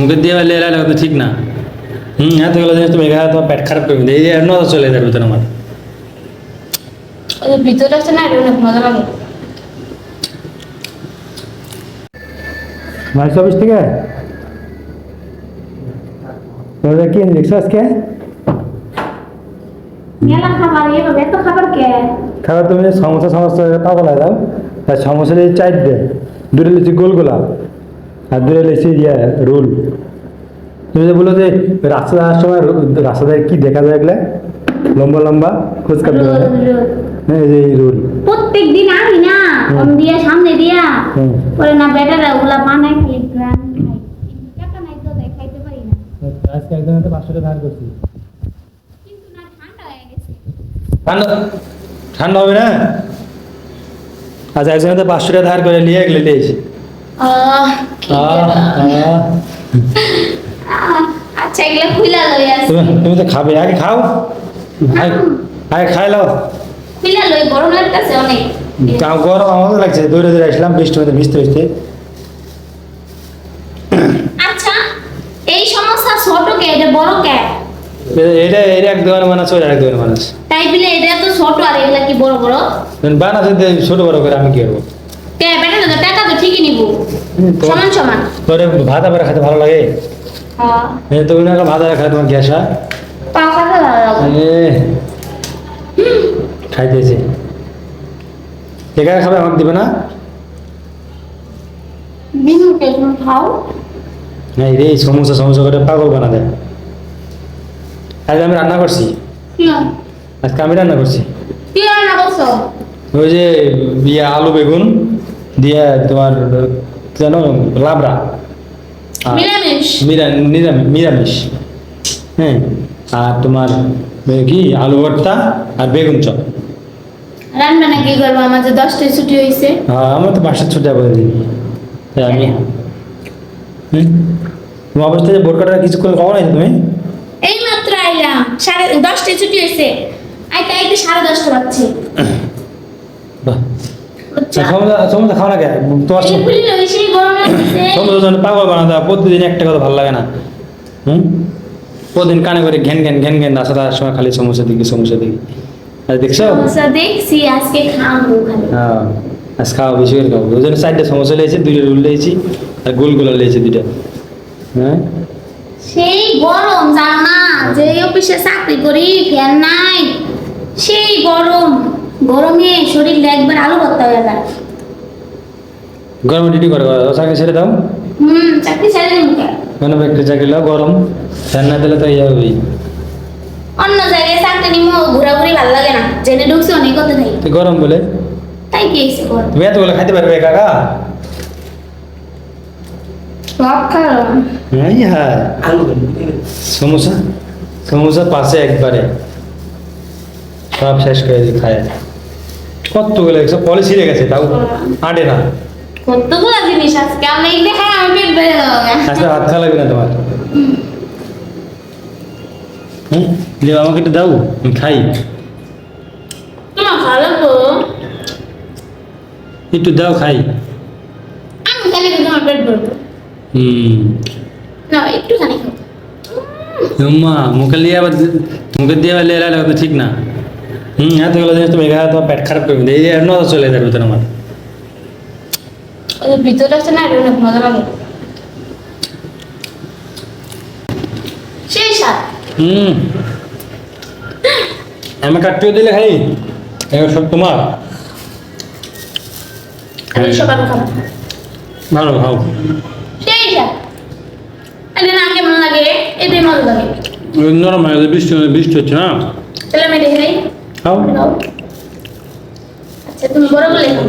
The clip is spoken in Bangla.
মুখে দিয়ে লেলা তো ঠিক না। এতগুলো জিনিস তুমি এখানে তোমার পেট খারাপ করে এই যে নজর চলে যাবে ভিতরে আমার। ওই ভিতরে আছে না, এটা অনেক মজা লাগে। ভাই 24 থেকে তোরা কি দেখছো আজকে? মেলা খাবার, এভাবে এত খাবার কে? খাবার তুমি যে সমোসা সমোসা পাগল হয়ে দাও, আর সমোসা দিয়ে চার দে, দূরে লিচি গোলগোলা আর দূরে লিচি রোল। তুমি যে বলো যে রাস্তা যাওয়ার সময় রাস্তায় কি দেখা যায় এগুলো লম্বা লম্বা ফুচকা এই যে রোল প্রত্যেক দিন আমি না কম দিয়া সামনে দিয়া পরে না বেটারা ওগুলা বানাই খালি গ্রাম খাই, টাকা নাই তো তাই খাইতে পারি না। আজকে একদম তো 500 টাকা ধার করছি। কিন্তু না ঠান্ডা হয়ে গেছে। ঠান্ডা ঠান্ডা হবে না। আচ্ছা একজনে তো 500 টাকা ধার করে নিয়ে গেলে দিয়েছি। আচ্ছা এগুলা খুইলা লই আসি। তুমি তো খাবে, আগে খাও, আগে খাই লাও। খুইলা লই, গরম লাগতেছে অনেক। তাও গরম আমাদের লাগছে, দৌড়ে দৌড়ে আসলাম বৃষ্টির মধ্যে ভিজতে ভিজতে। আচ্ছা এই সমস্যা ছোট কে, এটা বড় কে? এটা এটা এক দোকানে বানাচ্ছে, ওটা এক দোকানে বানাচ্ছে। তাই বলে এটা তো ছোট আর এগুলা কি বড় বড়? বানাচ্ছে ছোট বড় করে আমি কি করবো? কে বেটা না টাকা তো ঠিকই নিব, সমান সমান। তোরে ভাত আবার খেতে ভালো লাগে? হ্যাঁ তুমি না ভাত আর খাই, তোমার গ্যাস হয়? পাও খাতে ভালো লাগে। খাইতেছি এখানে খাবে, আমাকে দিবে না? বিনু কে তুমি খাও? নাই রে, সমোসা সমোসা করে পাগল বানা দেয়। আজকে আমি রান্না করছি, কি আজকে আমি রান্না করছি। কি রান্না করছো? ওই যে আলু বেগুন দিয়ে তোমার জানো লাবড়া, নিরামিষ? নিরামিষ। হ্যাঁ, আর তোমার কি আলু ভর্তা আর বেগুন চপ। রান্না না কি করবো, আমার যে 10টায় ছুটি হয়েছে। হ্যাঁ, আমার তো বাসার ছুটি করে দিই। তাই আমি তোমার অবস্থা যে বোর্ড কাটার কিছু করে কখন আছে তুমি? এই মাত্র আইলাম, 10টায় ছুটি হয়েছে। আইতে আইতে 10:30 বাজছে। বাহ, আচ্ছা সমুদ্র খাও না কে তোমার? এই খুলি লই, সেই গরম লাগছে। সমুদ্র জন্য পাগল বানা দেওয়া, প্রতিদিন একটা কথা ভালো লাগে না। প্রতিদিন কানে করে ঘ্যান ঘ্যান ঘ্যান ঘ্যান রাস্তা তার সময় খালি সমস্যা দিকে সমস্যা দিকে। আজ দেখছো? সমস্যা দেখছি, আজকে খাবো খালি। হ্যাঁ, আজ খাওয়া বেশি করে খাবো। ওই জন্য 4টে সমস্যা লেগেছে, 2টা রুল লেগেছি আর গোলগুলা লেগেছে 2টা। হ্যাঁ, সেই গরম জানো না, যে অফিসে চাকরি করি ফ্যান নাই, সেই গরম, গরমে শরীর একবার আলু ভর্তা হয়ে যায়। গরমে ডিউটি করে চাকরি ছেড়ে দাও। চাকরি ছেড়ে দিন কে? কোনো ব্যক্তি চাকরি লাও, গরম ফ্যান না দিলে তো ইয়ে হবেই। অন্য জায়গায় চাকরি নিমো, ঘোরাঘুরি ভালো লাগে না, জেনে ঢুকছে অনেক কথা নাই। তো গরম বলে তাই কি হয়েছে গরম? তুমি এতগুলো খাইতে পারবে কাকা? সব খাও। হ্যাঁ, সমোসা সমোসা পাশে একবারে সব শেষ করে দিয়ে খায়। কতগুলো সব পলিসি রেখে গেছে, তাও আটে না। কতগুলো জিনিস আজকে আমি এই দেখাই আমার পেট বেড়ে যাবে। আজকে ভাত খাওয়া লাগবে না তোমার। আমাকে একটু দাও, আমি খাই। তোমার ভালো লাগবো? একটু দাও, খাই। আমি খালি তোমার পেট ভরবো না, একটুখানি খাও। মা মুখে দিয়ে আবার মুখে দিয়ে আবার লেলা তো ঠিক না। এতগুলো জিনিস তুমি এখানে তোমার পেট খারাপ করবে, এই যে নজর চলে যাবে ভিতরে আমার। ওই ভিতরে আছে না, এটা অনেক মজা লাগে। সেই সাথ আমি কাটিয়ে দিলে খাই, এবার সব তোমার। আমি সবার খাবো। ভালো খাও। সেই সাথ এটা না কেমন লাগে, এটাই মজা লাগে। নরম হয়ে গেছে, বৃষ্টি বৃষ্টি হচ্ছে না। তাহলে আমি দেখে নেই। খাও। আচ্ছা তুমি বড় বলে খাও।